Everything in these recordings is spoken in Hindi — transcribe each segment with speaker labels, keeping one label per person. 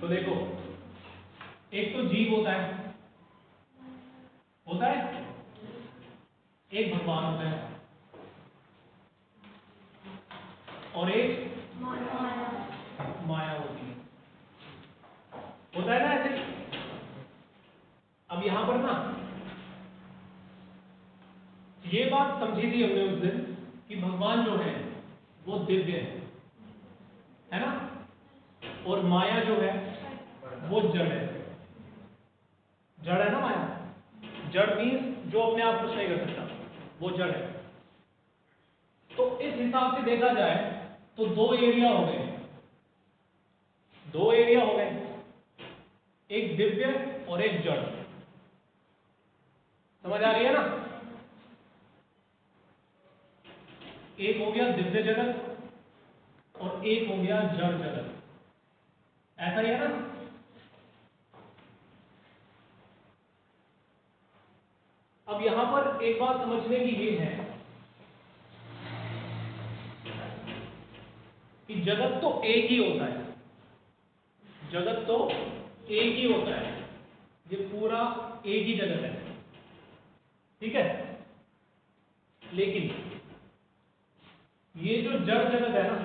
Speaker 1: तो देखो, एक तो जीव होता है, एक भगवान होता है, और एक माया होती है, होता है ना ऐसे। अब यहां पर ना ये बात समझी थी हमने उस दिन कि भगवान जो है वो दिव्य है ना, और माया जो है वो जड़ है। जड़ है ना माया, जड़ मीन्स जो अपने आप कुछ नहीं कर सकता, वो जड़ है। तो इस हिसाब से देखा जाए तो दो एरिया हो गए, एक दिव्य और एक जड़। समझ आ रही है ना? एक हो गया दिव्य जगत और एक हो गया जड़ जगत, ऐसा ही है ना। अब यहां पर एक बात समझने की ये है कि जगत तो एक ही होता है, जगत तो एक ही होता है, ये पूरा एक ही जगत है, ठीक है। लेकिन ये जो जड़ जगत है ना,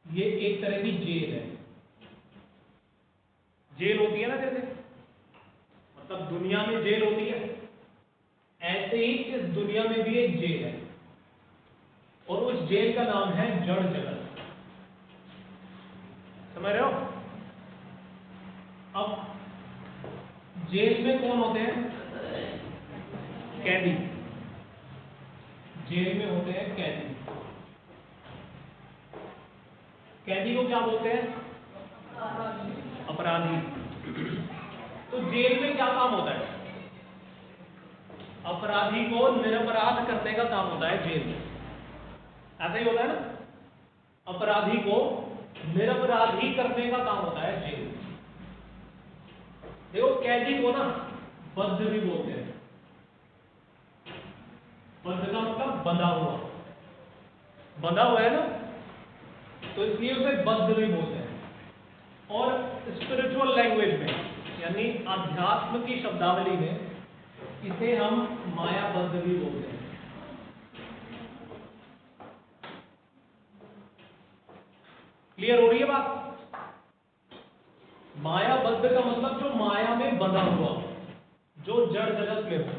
Speaker 1: ये एक तरह की जेल है। जेल होती है ना, जैसे मतलब दुनिया में जेल होती है, ऐसे ही इस दुनिया में भी एक जेल है, और उस जेल का नाम है जड़ जगत। समझ रहे हो? अब जेल में कौन होते हैं? कैदी। जेल में होते हैं कैदी। कैदी को क्या बोलते हैं? अपराधी। तो जेल में क्या काम होता है? अपराधी को निरपराध करने का काम होता है जेल में, ऐसा ही होता है ना। अपराधी को निरपराधी करने का काम होता है जेल में। देखो, कैदी को ना बद्ध भी बोलते हैं। बद्ध का मतलब बंधा हुआ है ना, तो इसलिए उसे बद्ध भी बोलते हैं। और स्पिरिचुअल लैंग्वेज में यानी अध्यात्म की शब्दावली में इसे हम मायाबद्ध भी बोलते हैं। क्लियर हो रही है बात? मायाबद्ध का मतलब जो माया में बंधा हुआ, जो जड़ जगत में हो,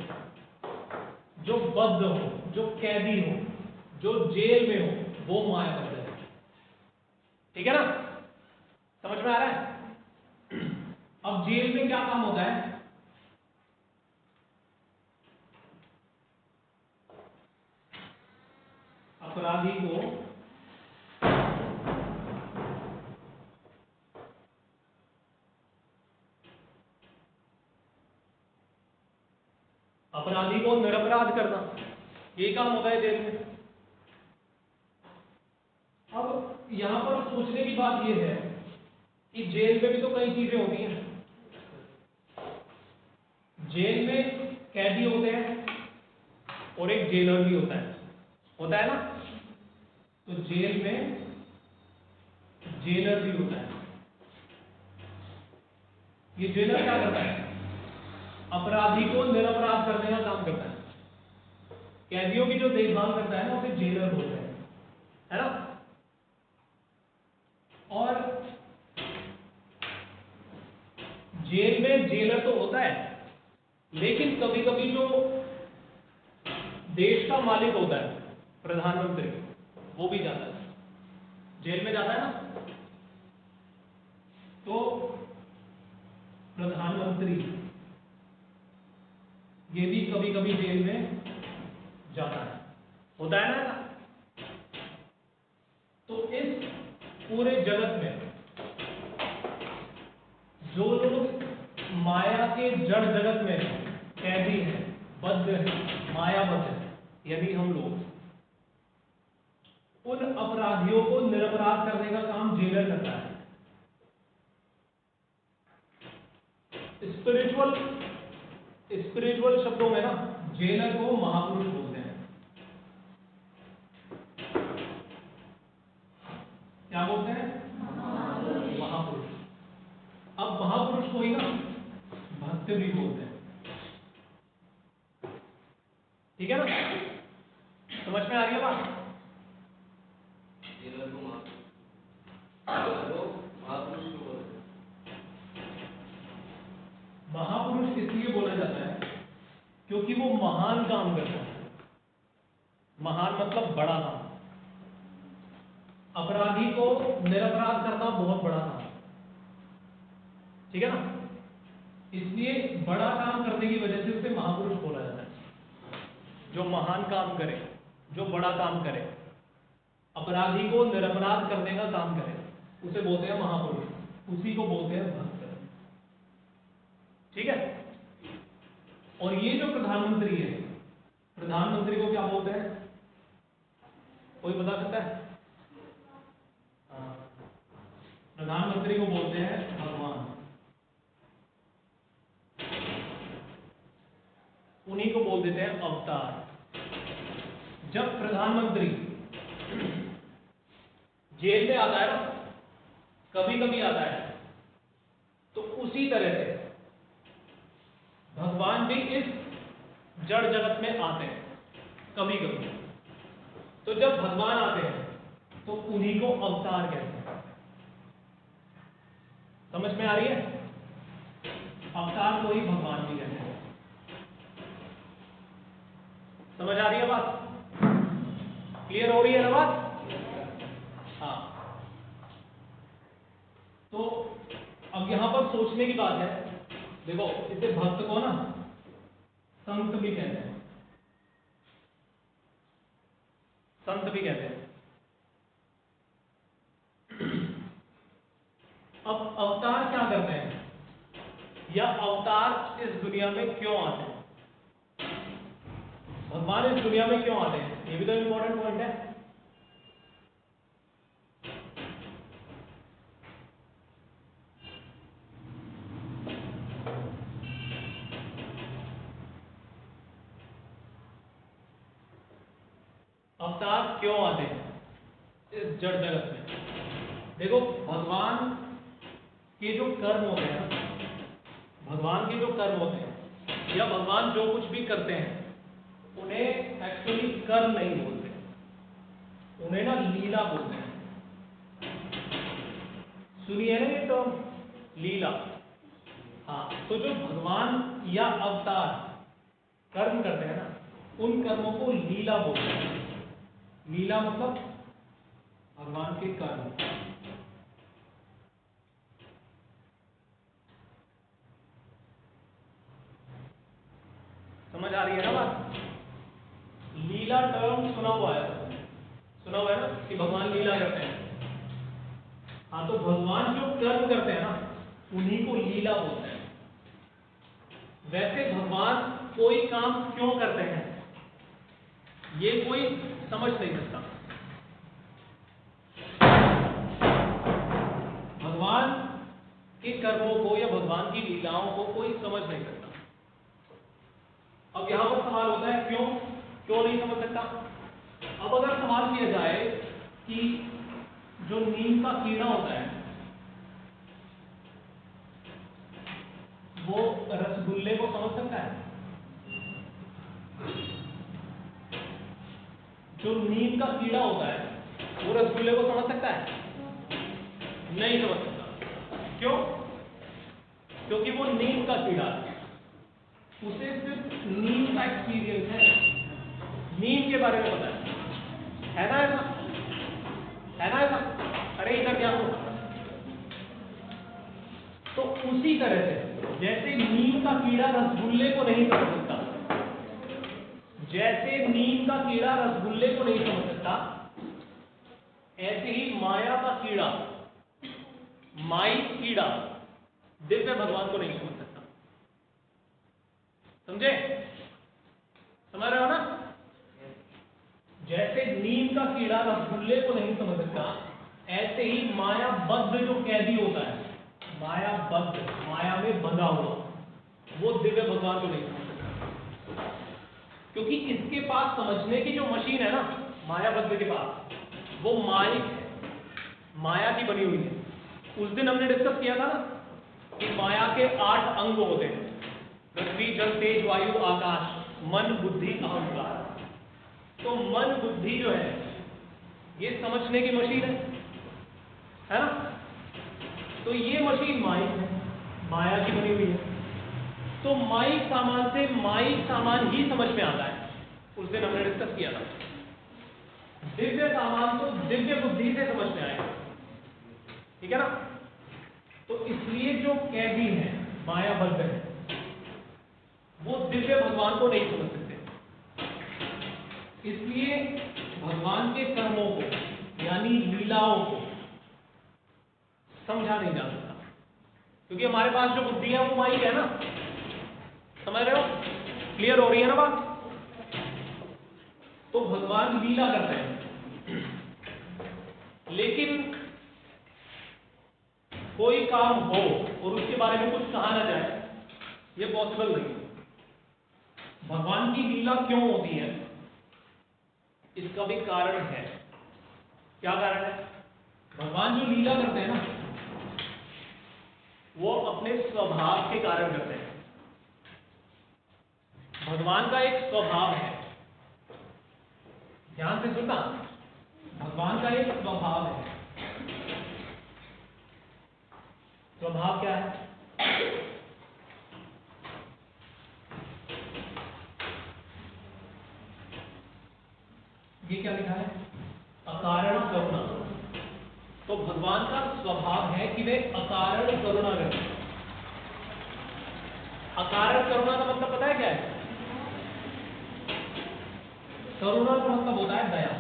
Speaker 1: जो बद्ध हो, जो कैदी हो, जो जेल में हो, वो मायाबद्ध है। ठीक है ना? समझ में आ रहा है? अब जेल में क्या काम होता है? अपराधी को निरपराध करना, ये काम होता है जेल में। अब यहां पर सोचने की बात यह है कि जेल में भी तो कई चीजें होती हैं। जेल में कैदी होते हैं और एक जेलर भी होता है ना। तो जेल में जेलर भी होता है। ये जेलर क्या करता है? अपराधी को निरपराध करने का काम करता है। कैदियों की जो देखभाल करता है ना, उसे जेलर बोलते हैं, है ना। और जेल में जेलर तो होता है, लेकिन कभी कभी जो देश का मालिक होता है, प्रधानमंत्री, वो भी जाता है जेल में, जाता है ना। तो प्रधानमंत्री ये भी कभी कभी जेल में जाता है, होता है ना। तो इस पूरे जगत में जो लोग माया के जड़ जगत में कैदी हैं, बद्ध हैं, मायाबद्ध हैं, यानी हम लोग, उन अपराधियों को निरपराध करने का काम जेलर करता है। स्पिरिचुअल शब्दों में ना जेलर को महापुरुष बोलते हैं। क्या बोलते हैं? महापुरुष को ही ना भक्त भी बोलते हैं। ठीक है ना, समझ में आ रही है बात? महापुरुष इसलिए बोला जाता है क्योंकि वो महान काम करता है। महान मतलब बड़ा काम। अपराधी को निरपराध करना बहुत बड़ा काम, ठीक है ना, इसलिए बड़ा काम करने की वजह से उसे महापुरुष बोला जाता है। जो महान काम करे, जो बड़ा काम करे, अपराधी को निरपराध करने का काम करे, उसे बोलते हैं महापुरुष, उसी को बोलते हैं भक्त। ठीक है। और ये जो प्रधानमंत्री है, प्रधानमंत्री को क्या बोलते हैं? कोई बता सकता है? प्रधानमंत्री को बोलते हैं भगवान। उन्हीं को बोल देते हैं अवतार। जब प्रधानमंत्री जेल में आता है ना, कभी कभी आता है, तो उसी तरह से भगवान भी इस जड़ जगत में आते हैं कभी कभी। तो जब भगवान आते हैं तो उन्हीं को अवतार कहते हैं। समझ में आ रही है? अवतार को ही भगवान भी कहते हैं। समझ आ रही है बात? क्लियर हो रही है ना बात? हाँ। तो अब यहां पर सोचने की बात है, देखो इसे भक्त को ना संत भी कहते हैं, संत भी कहते हैं। अब अवतार क्या करते हैं, या अवतार इस दुनिया में क्यों आते हैं, भगवान इस दुनिया में क्यों आते हैं, ये भी तो इंपॉर्टेंट पॉइंट है। अवतार क्यों आते हैं इस जड़ जगत में? देखो भगवान के जो कर्म होते हैं ना, भगवान के जो कर्म होते हैं या भगवान जो कुछ भी करते हैं, उन्हें एक्चुअली कर्म नहीं बोलते, उन्हें ना लीला बोलते हैं। सुनिए ना ये तो लीला। हाँ, तो जो भगवान या अवतार कर्म करते हैं ना, उन कर्मों को लीला बोलते हैं। लीला मतलब भगवान के कर्म। समझ आ रही है ना बात? लीला टर्म सुना हुआ है, सुना हुआ है ना कि भगवान लीला करते हैं। हाँ, तो भगवान जो कर्म करते हैं ना, उन्हीं को लीला बोलते हैं। वैसे भगवान कोई काम क्यों करते हैं, ये कोई समझ नहीं सकता। भगवान के कर्मों को या भगवान की लीलाओं को कोई समझ नहीं सकता। अब यहां पर सवाल होता है क्यों नहीं समझ सकता? अब अगर सवाल किया जाए कि जो नीम का कीड़ा होता है वो रसगुल्ले को समझ सकता है? जो नीम का कीड़ा होता है वो रसगुल्ले को समझ सकता है? नहीं समझ सकता। क्यों? क्योंकि वो नीम का कीड़ा है, उसे सिर्फ नीम का एक्सपीरियंस है, नीम के बारे में पता है ना? ऐसा है ना? ऐसा अरे इधर क्या हो? तो उसी तरह से जैसे नीम का कीड़ा रसगुल्ले को नहीं समझ सकता, जैसे नीम का कीड़ा रसगुल्ले को नहीं समझ सकता, ऐसे ही माया का कीड़ा, माई कीड़ा दिव्य भगवान को नहीं समझ सकता। समझे? समझ रहे हो ना? जैसे नीम का कीड़ा रसगुल्ले को नहीं समझ सकता, ऐसे ही माया बद्ध जो कैदी होता है, माया बद्ध, माया में बंधा हुआ, वो दिव्य भगवान को नहीं समझ सकता। क्योंकि इसके पास समझने की जो मशीन है ना, माया बद्ध के पास, वो माइक है, माया की बनी हुई है। उस दिन हमने डिस्कस किया था ना कि माया के 8 अंग होते हैं, पृथ्वी जल तेज वायु आकाश, मन बुद्धि अहंकार। तो मन बुद्धि जो है ये समझने की मशीन है ना। तो ये मशीन माइक है, माया की बनी हुई है। तो माइक सामान से माइक सामान ही समझ में आता है, उस दिन हमने डिस्कस किया था। दिव्य सामान तो दिव्य बुद्धि से समझ में आएगा, ठीक है ना। तो इसलिए जो कैदी है, मायाबद्ध है, वो दिव्य भगवान को नहीं समझ सकते। इसलिए भगवान के कर्मों को यानी लीलाओं को समझा नहीं जा सकता, क्योंकि हमारे पास जो बुद्धि है वो माइक है ना। समझ रहे हो? क्लियर हो रही है ना बात? तो भगवान लीला करते हैं, लेकिन कोई काम हो और उसके बारे में कुछ कहा ना जाए, ये पॉसिबल नहीं है। भगवान की लीला क्यों होती है, इसका भी कारण है। क्या कारण है? भगवान जो लीला करते हैं ना, वो अपने स्वभाव के कारण करते हैं। भगवान का एक स्वभाव है, ध्यान से सुनना। भगवान का एक स्वभाव है। स्वभाव क्या है? ये क्या लिखा है? अकारण करुणा। तो भगवान का स्वभाव है कि वे अकारण करुणा करते हैं। अकारण करुणा का मतलब पता है क्या है? करुणा का मतलब होता है दया।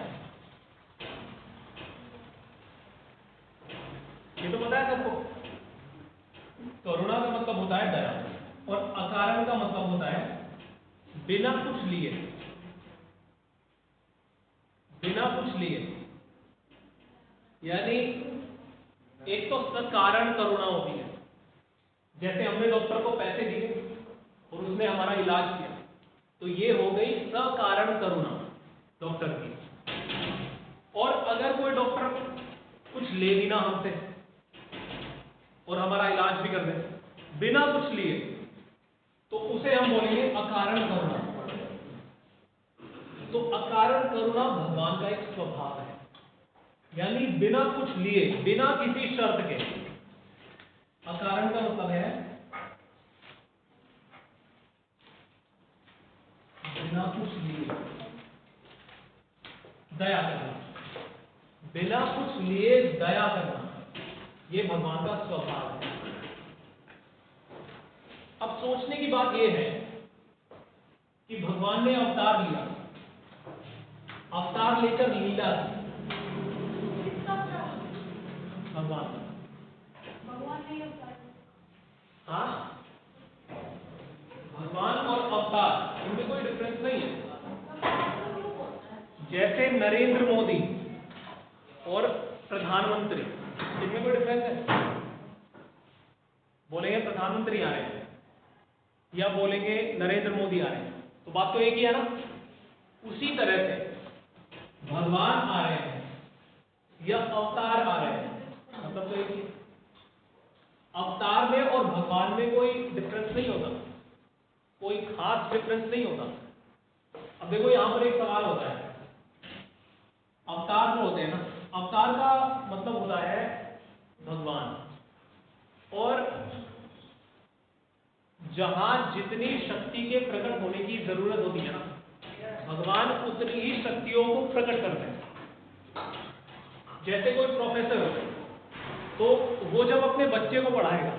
Speaker 1: ये तो पता है सबको। करुणा का मतलब होता है दया, और अकारण का मतलब होता है बिना कुछ लिए। बिना कुछ लिए यानी एक तो सकारण करुणा होती है, जैसे हमने डॉक्टर को पैसे दिए और उसने हमारा इलाज किया, तो ये हो गई सकारण करुणा डॉक्टर की। और अगर कोई डॉक्टर कुछ ले भी ना हमसे और हमारा इलाज भी कर दे बिना कुछ लिए, तो उसे हम बोलेंगे अकारण करुणा। तो अकारण करुणा भगवान का एक स्वभाव है, यानी बिना कुछ लिए, बिना किसी शर्त के। अकारण का मतलब है बिना कुछ लिए दया करना, बिना कुछ लिए दया करना, ये भगवान का स्वभाव है। अब सोचने की बात यह है कि भगवान ने अवतार लिया, अवतार लेकर लीला की। भगवान नहीं अवतार। हाँ, भगवान और अवतार इनमें कोई डिफरेंस नहीं है। जैसे नरेंद्र मोदी और प्रधानमंत्री, इनमें कोई डिफरेंस है? बोलेंगे प्रधानमंत्री आ रहे हैं या बोलेंगे नरेंद्र मोदी आ रहे हैं, तो बात तो एक ही है ना। उसी तरह से भगवान आ रहे हैं या अवतार आ रहे हैं, मतलब तो एक ही। अवतार में और भगवान में कोई डिफरेंस नहीं होता, कोई खास डिफरेंस नहीं होता। अब देखो यहां पर एक सवाल होता है, अवतार जो होते हैं ना, अवतार का मतलब होता है भगवान, और जहां जितनी शक्ति के प्रकट होने की जरूरत होती है ना, भगवान उतनी ही शक्तियों को प्रकट करते हैं। जैसे कोई प्रोफेसर हो तो वो जब अपने बच्चे को पढ़ाएगा,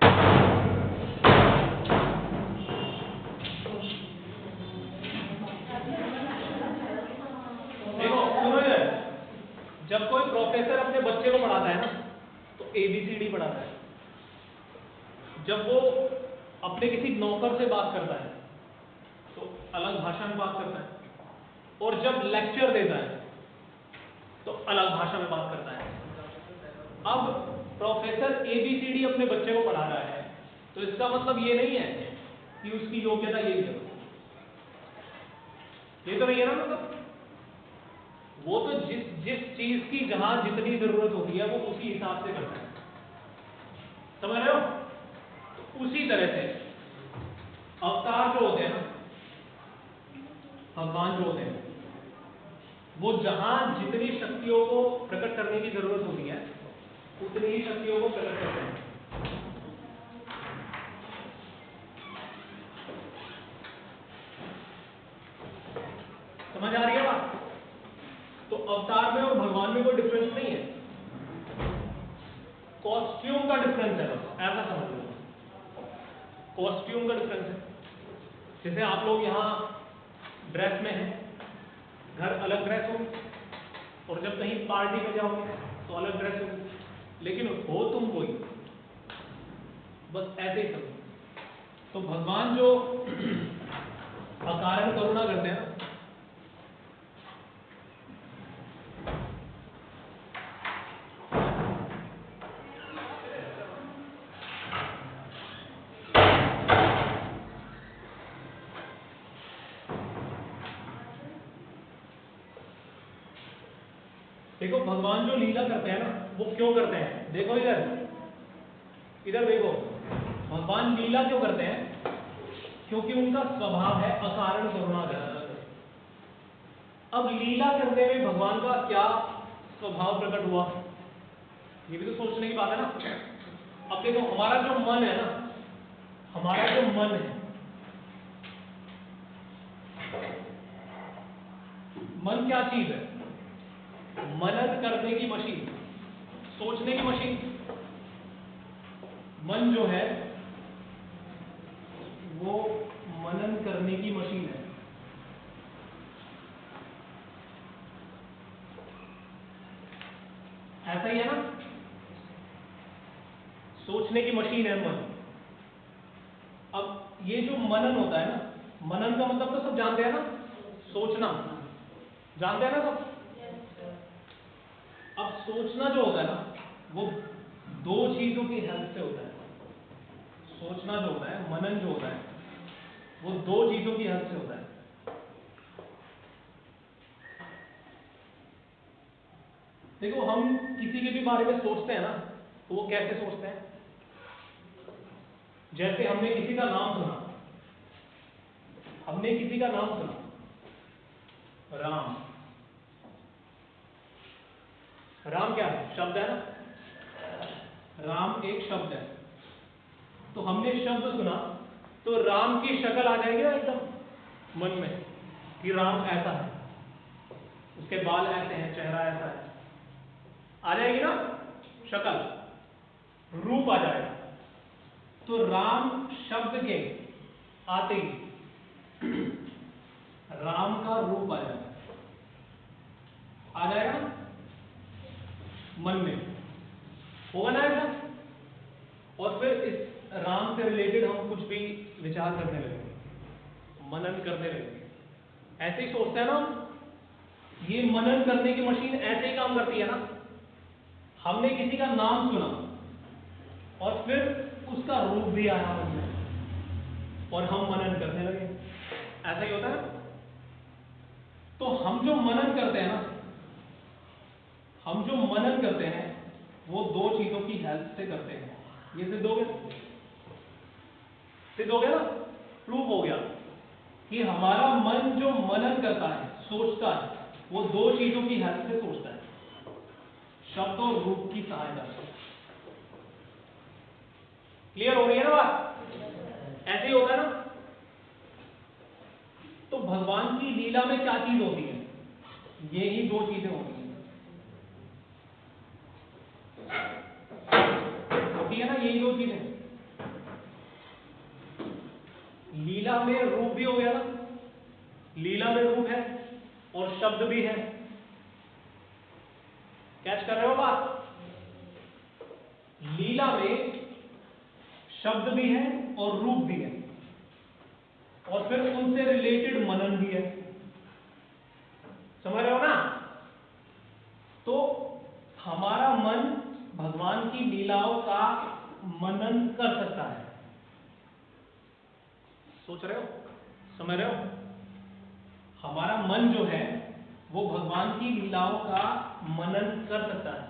Speaker 1: देखो सुनो यार, जब कोई प्रोफेसर अपने बच्चे को पढ़ाता है ना, तो ABCD पढ़ाता है। जब वो अपने किसी नौकर से बात करता है तो अलग भाषा में बात करता है, और जब लेक्चर देता है तो अलग भाषा में बात करता है। अब प्रोफेसर ABCD अपने बच्चे को पढ़ा रहा है, तो इसका मतलब ये नहीं है कि उसकी योग्यता यही है, ये तो नहीं है ना। मतलब वो तो जिस चीज की जहां जितनी जरूरत होती है वो उसी हिसाब से करता है। समझ रहे हो? तो तरह से अवतार जो होते हैं ना, भगवान जो होते हैं, वो जहां जितनी शक्तियों को प्रकट करने की जरूरत होती है उतनी ही शक्तियों को प्रकट करते हैं। समझ आ रही है बात? तो अवतार में और भगवान में कोई डिफरेंस नहीं है, कॉस्ट्यूम का डिफरेंस है, बस ऐसा समझ लो, कॉस्ट्यूम का डिफरेंस है। जैसे आप लोग यहाँ ड्रेस में हैं, घर अलग ड्रेस होगी, और जब कहीं पार्टी में जाओगे तो अलग ड्रेस होगी, लेकिन हो तुम कोई, बस ऐसे ही समझो। तो भगवान जो अकारण करुणा करते हैं, देखो भगवान जो लीला करते हैं ना, वो क्यों करते हैं? देखो इधर देखो, भगवान लीला क्यों करते हैं? क्योंकि उनका स्वभाव है अकारण करुणा करना। अब लीला करते हुए भगवान का क्या स्वभाव प्रकट हुआ, ये भी तो सोचने की बात है ना। अब देखो हमारा जो मन है ना, हमारा जो मन है, मन क्या चीज है? मनन करने की मशीन, सोचने की मशीन। मन जो है वो मनन करने की मशीन है। ऐसा ही है ना, सोचने की मशीन है मन। अब ये जो मनन होता है ना, मनन का मतलब तो सब जानते हैं ना, सोचना, जानते हैं ना सब। अब सोचना जो होता है ना, वो दो चीजों की हेल्प से होता है। सोचना जो होता है, मनन जो होता है, वो दो चीजों की हेल्प से होता है। देखो हम किसी के भी बारे में सोचते हैं ना, तो वो कैसे सोचते हैं? जैसे हमने किसी का नाम सुना, हमने किसी का नाम सुना, राम। राम क्या है? शब्द है ना, राम एक शब्द है। तो हमने शब्द सुना तो राम की शक्ल आ जाएगी ना एकदम मन में, कि राम ऐसा है, उसके बाल ऐसे हैं, चेहरा ऐसा है, आ जाएगी ना शक्ल, रूप आ जाएगा। तो राम शब्द के आते ही राम का रूप आ जाएगा, आ जाएगा ना मन में, होगा ना ऐसा। और फिर इस राम से रिलेटेड हम कुछ भी विचार करने लगेंगे, मनन करने लगेंगे। ऐसे ही सोचते हैं ना हम, ये मनन करने की मशीन ऐसे ही काम करती है ना। हमने किसी का नाम सुना और फिर उसका रूप भी आया मन में और हम मनन करने लगे, ऐसा ही होता है। तो हम जो मनन करते हैं ना, हम जो मनन करते हैं वो दो चीजों की हेल्प से करते हैं। ये सिद्ध हो गया, सिद्ध हो गया ना, प्रूफ हो गया कि हमारा मन जो मनन करता है, सोचता है, वो दो चीजों की हेल्प से सोचता है, शब्द और रूप की सहायता से। क्लियर हो रही है ना बात? ऐसे ही होता है ना। तो भगवान की लीला में क्या चीज होती है? ये ही दो चीजें होती हैं, होती है ना, यही दो चीजें। लीला में रूप भी हो गया ना, लीला में रूप है और शब्द भी है। कैच कर रहे हो बात? लीला में शब्द भी है और रूप भी है, और फिर उनसे रिलेटेड मनन भी है। समझ रहे हो ना? तो हमारा मन भगवान की लीलाओं का मनन कर सकता है। सोच रहे हो? समझ रहे हो? हमारा मन जो है वो भगवान की लीलाओं का मनन कर सकता है,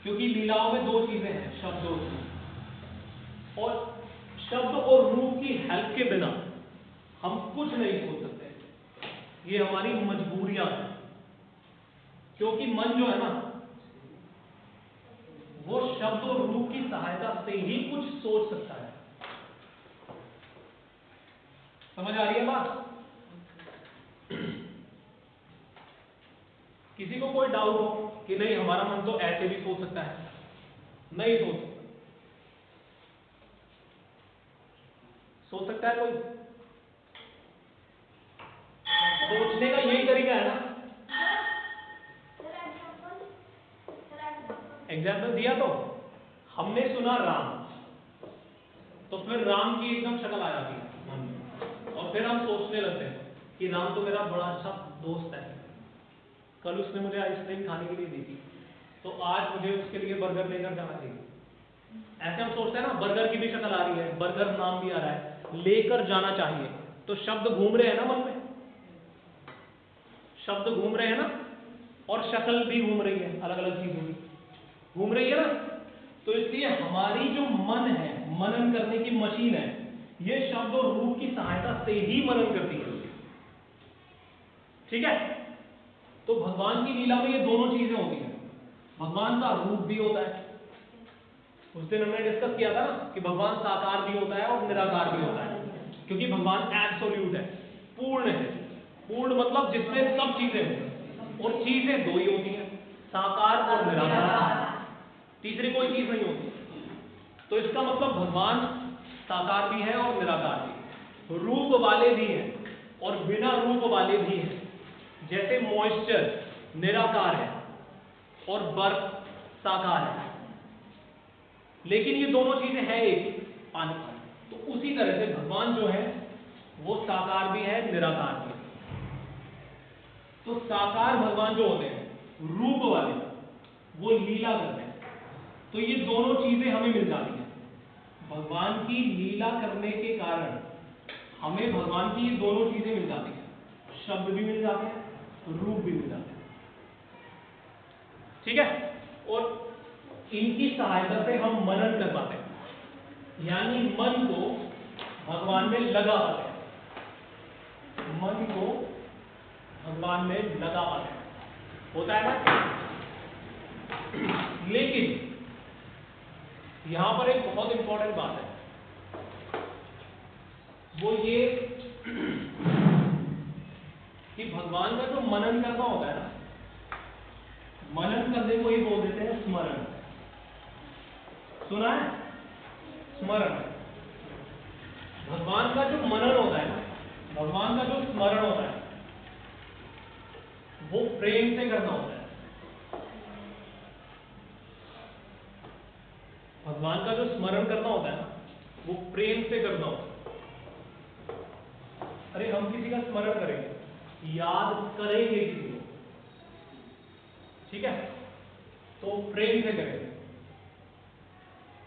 Speaker 1: क्योंकि लीलाओं में दो चीजें हैं, शब्द और रूप। और रूप की हेल्प के बिना हम कुछ नहीं सोच सकते। ये हमारी मजबूरियां हैं, क्योंकि मन जो है ना वो शब्द और रूप की सहायता से ही कुछ सोच सकता है। समझ आ रही है बात? किसी को कोई डाउट हो कि नहीं हमारा मन तो ऐसे भी सोच सकता है? नहीं सोच सकता है कोई? सोचने का यही तरीका है ना। एग्जाम्पल दिया तो हमने सुना राम, तो फिर राम की एकदम शक्ल आ जाती है मन में, और फिर हम सोचने लगते हैं कि राम तो मेरा बड़ा अच्छा दोस्त है, कल उसने मुझे आइसक्रीम खाने के लिए दी थी, तो आज मुझे उसके लिए बर्गर लेकर जाना चाहिए। ऐसे हम सोचते हैं ना, बर्गर की भी शक्ल आ रही है, बर्गर नाम भी आ रहा है, लेकर जाना चाहिए, तो शब्द घूम रहे हैं ना मन में, शब्द घूम रहे हैं ना, और शक्ल भी घूम रही है, अलग अलग चीजों की घूम रही है ना। तो इसलिए हमारी जो मन है, मनन करने की मशीन है, ये शब्द और रूप की सहायता से ही मनन करती है। ठीक है? तो भगवान की लीला में ये दोनों चीजें होती हैं। भगवान का रूप भी होता है, उस दिन हमने डिस्कस किया था ना कि भगवान साकार भी होता है और निराकार भी होता है, क्योंकि भगवान एब्सोल्यूट है, पूर्ण है। पूर्ण मतलब जिसमें सब चीजें हों, और चीजें दो ही होती हैं, साकार और निराकार, तीसरी कोई चीज नहीं होती। तो इसका मतलब भगवान साकार भी है और निराकार भी, रूप वाले भी हैं और बिना रूप वाले भी हैं। जैसे मॉइस्चर निराकार है और बर्फ साकार है, लेकिन ये दोनों चीजें हैं एक, पानी पानी। तो उसी तरह से भगवान जो है वो साकार भी है, निराकार भी है। तो साकार भगवान जो होते हैं, रूप वाले, वो लीला करते हैं, तो ये दोनों चीजें हमें मिल जाती हैं। भगवान की लीला करने के कारण हमें भगवान की ये दोनों चीजें मिल जाती हैं, शब्द भी मिल जाते हैं, रूप भी मिल जाते हैं। ठीक है? और इनकी सहायता से हम मनन कर पाते हैं, यानी मन को भगवान में लगा पाते हैं, मन को भगवान में लगा पाते हैं। होता है ना? लेकिन यहां पर एक बहुत इंपॉर्टेंट बात है, वो ये कि भगवान का जो मनन करना होता है ना, मनन करने को ही बोल देते हैं स्मरण। सुना है? स्मरण। भगवान का जो मनन होता है ना, भगवान का जो स्मरण होता है, वो प्रेम से करना होता है। भगवान का जो स्मरण करना होता है ना, वो प्रेम से करना होता है। अरे हम किसी का स्मरण करेंगे, याद करेंगे किसी को, ठीक है, तो प्रेम से करेंगे।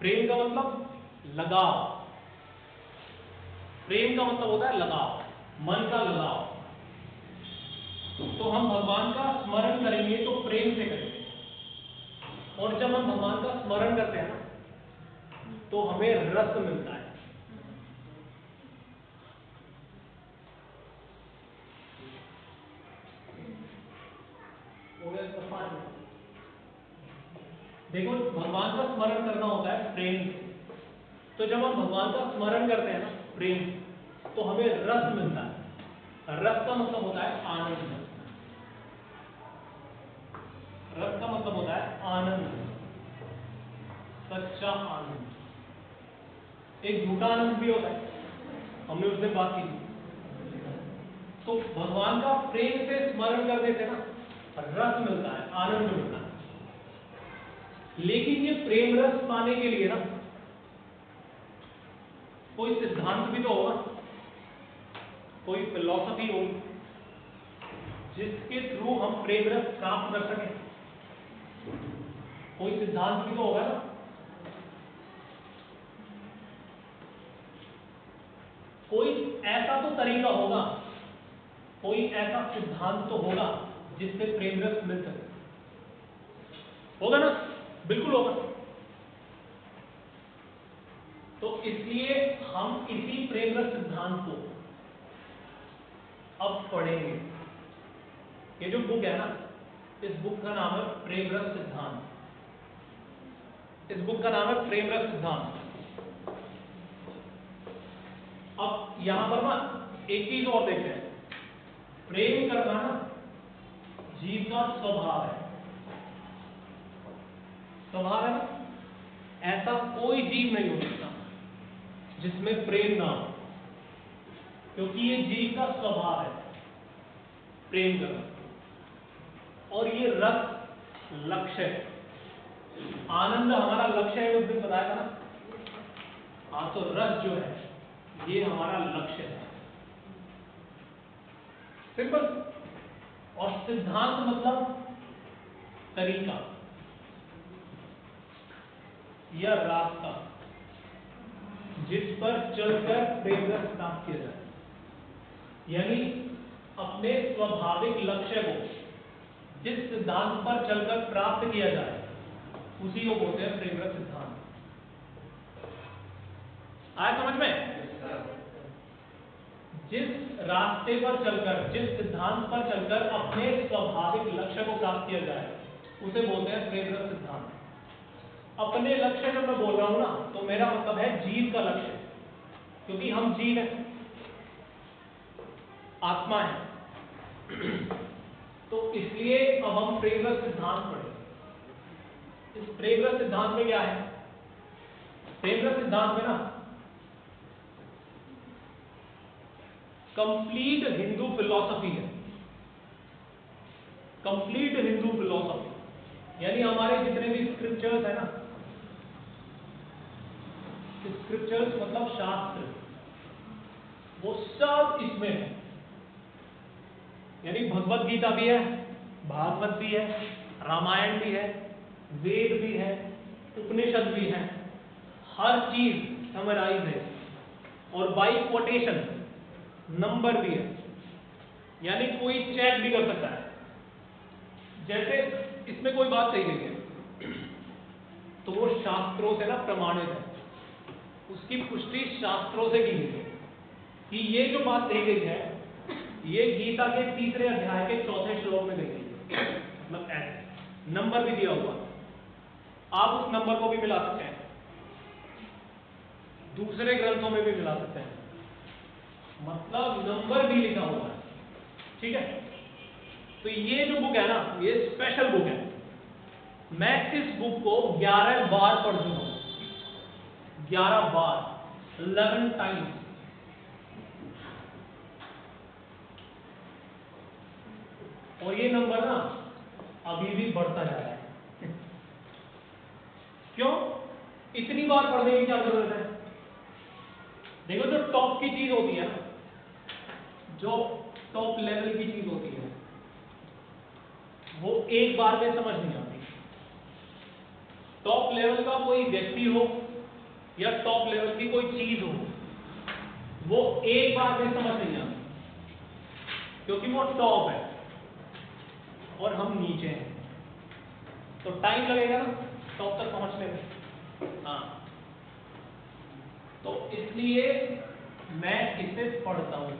Speaker 1: प्रेम का मतलब लगाव, प्रेम का मतलब होता है लगाव, मन का लगाव। तो हम भगवान का स्मरण करेंगे तो प्रेम से करेंगे, और जब हम भगवान का स्मरण करते हैं ना, तो हमें रस मिलता है। देखो, भगवान का स्मरण करना होता है प्रेम से, तो जब हम भगवान का स्मरण करते हैं ना प्रेम, तो हमें रस मिलता है। रस का मतलब होता है आनंद, रस का मतलब होता है आनंद, सच्चा आनंद। एक झूठा आनंद भी होता है, हमने उस दिन बात की थी। तो भगवान का प्रेम से स्मरण करने से ना रस मिलता है, आनंद मिलता है। लेकिन ये प्रेम रस पाने के लिए ना कोई सिद्धांत भी तो होगा, कोई फिलॉसफी होगी जिसके थ्रू हम प्रेम रस प्राप्त कर सकें। कोई सिद्धांत भी तो होगा ना। कोई ऐसा तो तरीका होगा, कोई ऐसा सिद्धांत तो होगा जिससे प्रेम रस मिल सके। होगा ना? बिल्कुल होगा। तो इसलिए हम इसी प्रेम रस सिद्धांत को अब पढ़ेंगे। ये जो बुक है ना, इस बुक का नाम है प्रेम रस सिद्धांत। इस बुक का नाम है प्रेम रस सिद्धांत। अब यहां पर ना एक चीज और देखते हैं, प्रेम करना ना जीव का स्वभाव है। स्वभाव है ना, ऐसा कोई जीव नहीं हो सकता जिसमें प्रेम ना हो, क्योंकि ये जीव का स्वभाव है प्रेम करना। और ये रस लक्ष्य है, आनंद हमारा लक्ष्य है, उस दिन बताया था ना। हाँ, तो रस जो है ये हमारा लक्ष्य है, सिंपल। और सिद्धांत मतलब तरीका या रास्ता जिस पर चलकर प्रेम रस प्राप्त किया जाए, यानी अपने स्वाभाविक लक्ष्य को जिस सिद्धांत पर चलकर प्राप्त किया जाए उसी को बोलते हैं प्रेम रस सिद्धांत। आया समझ में? जिस रास्ते पर चलकर, जिस सिद्धांत पर चलकर अपने स्वाभाविक लक्ष्य को प्राप्त किया जाए उसे बोलते हैं प्रेम रस सिद्धांत। अपने लक्ष्य जब मैं बोल रहा हूं ना, तो मेरा मतलब है जीव का लक्ष्य, क्योंकि हम जीव हैं, आत्मा है। तो इसलिए अब हम प्रेम रस सिद्धांत पढ़ेंगे। इस प्रेम रस सिद्धांत में क्या है? प्रेम रस सिद्धांत में ना कंप्लीट हिंदू फिलॉसफी है। कंप्लीट हिंदू फिलॉसफी, यानी हमारे जितने भी स्क्रिप्चर्स है ना, स्क्रिप्चर्स मतलब शास्त्र, वो सब इसमें है। यानी भगवत गीता भी है, भागवत भी है, रामायण भी है, वेद भी है, उपनिषद भी है, हर चीज समराइज है। और बाई कोटेशन नंबर भी है, यानी कोई चेक भी कर सकता है। जैसे इसमें कोई बात कही गई है तो वो शास्त्रों से ना प्रमाणित है, उसकी पुष्टि शास्त्रों से की गई है कि ये जो बात कही गई है ये गीता के 3 अध्याय के 4 श्लोक में गई है। मतलब ऐसे नंबर भी दिया हुआ, आप उस नंबर को भी मिला सकते हैं, दूसरे ग्रंथों में भी मिला सकते हैं, मतलब नंबर भी लिखा हुआ है। ठीक है, तो ये जो बुक है ना, ये स्पेशल बुक है। मैं इस बुक को 11 बार पढ़ चुका हूं, 11 बार, 11 टाइम्स। और ये नंबर ना अभी भी बढ़ता जा रहा है। क्यों? इतनी बार पढ़ने की क्या जरूरत है? देखो, जो टॉप की चीज होती है ना, जो टॉप लेवल की चीज होती है, वो एक बार में समझ नहीं आती। टॉप लेवल का कोई व्यक्ति हो या टॉप लेवल की कोई चीज हो, वो एक बार में समझ नहीं आती, क्योंकि वो टॉप है और हम नीचे हैं, तो टाइम लगेगा ना टॉप तक पहुंचने में। हाँ, तो इसलिए मैं इसे पढ़ता हूं।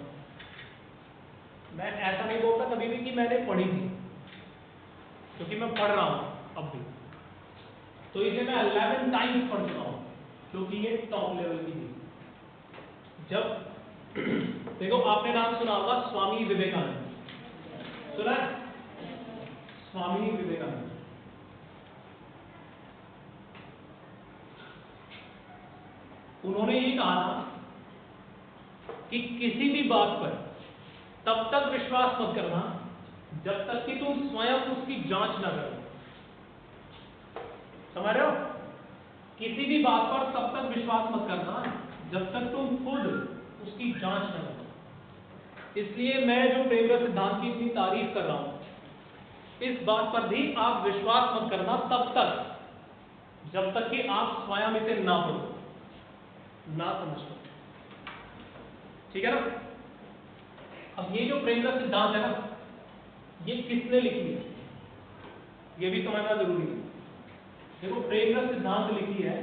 Speaker 1: मैं ऐसा नहीं बोलता कभी भी कि मैंने पढ़ी थी, क्योंकि मैं पढ़ रहा हूं अब भी। तो इसे मैं 11 टाइम्स पढ़ चुका हूं, क्योंकि ये टॉप लेवल की थी। जब देखो, आपने नाम सुना होगा स्वामी विवेकानंद, सुना है? स्वामी विवेकानंद उन्होंने ये कहा था कि किसी भी बात पर तब तक विश्वास मत करना जब तक कि तुम स्वयं उसकी जांच न करो। समझ रहे हो? किसी भी बात पर तब तक विश्वास मत करना जब तक तुम खुद उसकी जांच न करो। इसलिए मैं जो प्रेम रस सिद्धांत की इतनी तारीफ कर रहा हूं, इस बात पर भी आप विश्वास मत करना तब तक जब तक कि आप स्वयं इसे ना पढ़ो, ना समझो। ठीक है ना? अब ये जो प्रेम रस सिद्धांत है ना, ये किसने लिखी है, ये भी समझना जरूरी है। देखो, प्रेम रस सिद्धांत लिखी है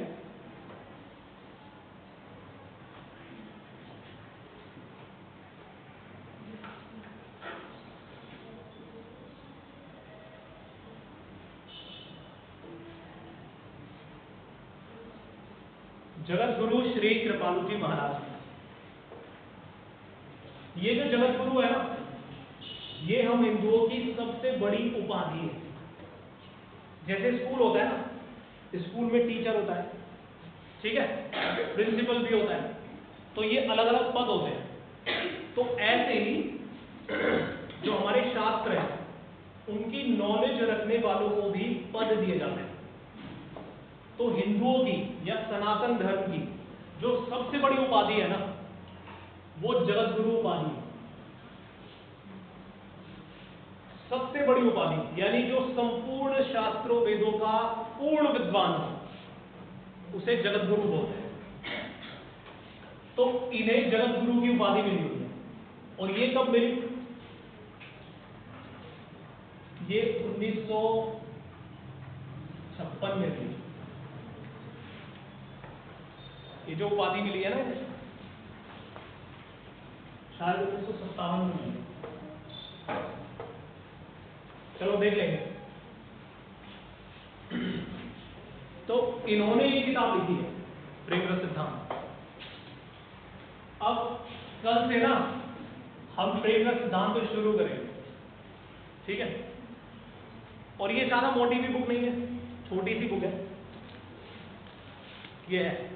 Speaker 1: जगत गुरु श्री कृपालु जी महाराज। ये जो जगत गुरु है ना, ये हम हिंदुओं की सबसे बड़ी उपाधि है। जैसे स्कूल होता है ना, स्कूल में टीचर होता है, ठीक है, प्रिंसिपल भी होता है, तो ये अलग अलग पद होते हैं। तो ऐसे ही जो हमारे शास्त्र हैं उनकी नॉलेज रखने वालों को भी पद दिए जाते हैं। तो हिंदुओं की या सनातन धर्म की जो सबसे बड़ी उपाधि है ना, वो जगत गुरु उपाधि है। सबसे बड़ी उपाधि, यानी जो संपूर्ण शास्त्रों वेदों का पूर्ण विद्वान हो, उसे जगत गुरु बोलते हैं। तो इन्हें जगत गुरु की उपाधि मिली हुई है। और ये कब मिली? ये 1956 में मिली। ये जो उपाधि मिली है ना, शायद 1957 में मिली। चलो देख लेंगे। तो इन्होंने ये किताब लिखी है, प्रेम रस सिद्धांत। अब कल से ना हम प्रेम रस सिद्धांत तो शुरू करेंगे, ठीक है। और ये ज्यादा मोटी भी बुक नहीं है, छोटी सी बुक है, ये है